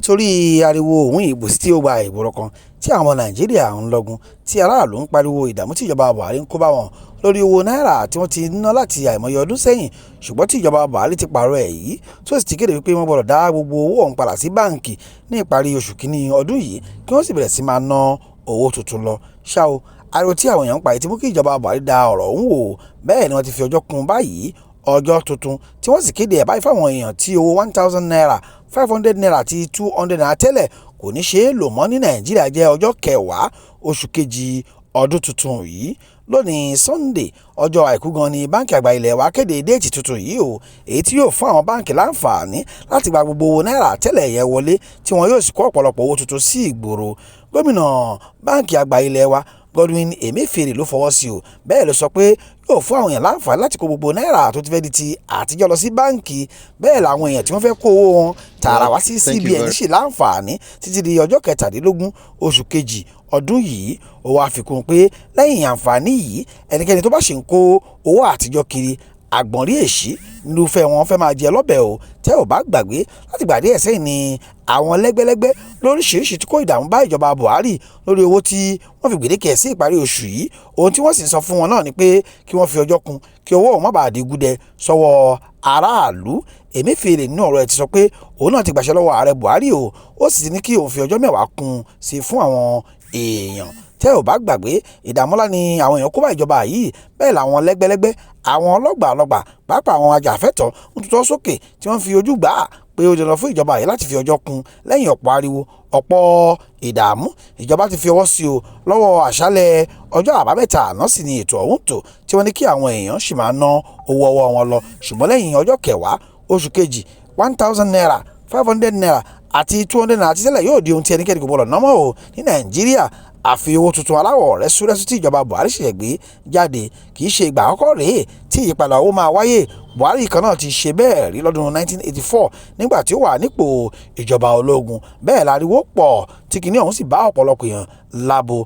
nítorí ariwo òun ìbòsí tí ó gba ìgboro kan tí àwọn Nàìjíríà ń lọ́gun tí aráàlú ń pariwo ìdààmú tí ìjọba Buhari ń kó bá wọn lórí owó náírà tí wọ́n ti ná láti àìmọye ọdún sẹ́yìn, ṣùgbọ́n tí ìjọba Buhari ti pààrọ̀ ẹ̀ yìí tó sì ti kéde wípé wọ́n gbọ́dọ̀ dá gbogbo owó ọ̀hún padà sí báǹkì ní ìparí oṣù kínní ọdún yìí kí wọ́n sì bẹ̀rẹ̀ sí máa ná owó tuntun lọ. ṣá o, ariwo tí àwọn èèyàn ń pa ti mú kí ìjọba Buhari da ọ̀rọ̀ ọ̀hún wò, bẹ́ẹ̀ ni wọ́n ti fi ọjọ́ kún báyìí, ọjọ́ tuntun tí wọ́n sì kéde ẹ̀ báyìí fáwọn èèyàn tí owó 1000 naira 500 naira àti 200 naira tẹ́lẹ̀ kò ní ṣe é lò mọ́ ní Nàìjíríà jẹ́ ọjọ́ kẹwàá oṣù kejì ọdún tuntun yìí. Lónìí Sunday ọjọ́ àìkú gan ni báǹkì àgbà ilẹ̀ wa kéde déètì tuntun yìí o, èyí tí yóò fún àwọn báǹkì láǹfààní láti gba gbogbo owó náírà tẹ́lẹ̀ yẹn wọlé tí wọn yóò sì kó ọ̀pọ̀lọpọ̀ owó tuntun sí ìgboro. Gómìnà báǹkì àgbà ilẹ̀ wa Godwin Emefiele ló fọwọ́ sí o, bẹ́ẹ̀ ló sọ pé yóò fún àwọn èèyàn láǹfààní láti kó gbogbo náírà tó ti fẹ́ di ti àtijọ́ lọ sí báǹkì, bẹ́ẹ̀ làwọn èèyàn tí wọ́n fẹ́ kó owó wọn tààrà wá sí CBN ṣì láǹfààní títí di ọjọ́ 17 oṣù kejì ọdún yìí. Ó wá fi kún pé lẹ́yìn àǹfààní yìí ẹnikẹ́ni tó bá ṣì ń kó owó àtijọ́ kiri àgbọ̀nrín èṣí nírúfẹ́ wọn fẹ́ máa jẹ lọ́bẹ̀ o. Tẹ́ ò bá gbàgbé láti gbà díẹ̀ sẹ́yìn ni àwọn lẹ́gbẹ́lẹ́gbẹ́ lóríṣiríṣi tí kó ìdààmú bá ìjọba Buhari lórí owó tí wọ́n fi gbèdéke sí ìparí oṣù yìí. Ohun tí wọ́n sì ń sọ fún wọn náà ni pé kí wọ́n fi ọjọ́ kún kí owó ọ̀hún má bàa di gúdẹ sọ́wọ́ aráàlú. Emefiele nínú ọ̀rọ̀ ẹ̀ ti sọ pé òun náà ti gbàṣẹ lọ́wọ́ ààrẹ Buhari o, ó sì ti ní kí òun fi ọjọ́ 10 kún sí fún àwọn èèyàn. Tẹ́ ò bá gbàgbé ìdààmú ńlá ni àwọn èèyàn kó bá ìjọba yìí, bẹ́ẹ̀ làwọn lẹ́gbẹ́lẹ́gbẹ́ àwọn ọlọ́gbà pàápàá àwọn ajàfẹ́tọ̀ọ́ ń tutọ́ sókè tí wọ́n fi ojú gbà á pé ó dandan fún ìjọba yìí láti fi ọjọ́ kún lẹ́yìn ọ̀pọ̀ ariwo ọ̀pọ̀ ìdààmú. Ìjọba ti fi ọwọ́ sí o lọ́wọ́ àṣálẹ́ ọjọ́ àbámẹ́ta àná sì ni ètò ọ̀hún tó tí wọ́n ní kí àwọn èèyàn sì máa ná owó ọwọ́ wọn lọ, ṣùgbọ́n lẹ́yìn ọjọ́ kẹwàá oṣù kejì 1000 naira 500 naira àti 200 naira àti tẹ́lẹ̀ yóò di ohun tí ẹnikẹ́ni kò gbọdọ̀ ná mọ́ o ní Nàìjíríà. Àfi owó tuntun aláwọ̀ rẹ́súrẹ́sú tí ìjọba Buhari ṣẹ̀ṣẹ̀ gbé jáde kì í ṣe ìgbà àkọ́kọ́ rèé tí ìyípadà owó máa wáyé. Buhari kan náà ti ṣe bẹ́ẹ̀ rí lọ́dún 1984 nígbà tí ó wà nípò ìjọba ológun, bẹ́ẹ̀ láriwo pọ̀ tí kìíní ọ̀hún sì bá ọ̀pọ̀lọpọ̀ èèyàn lábo.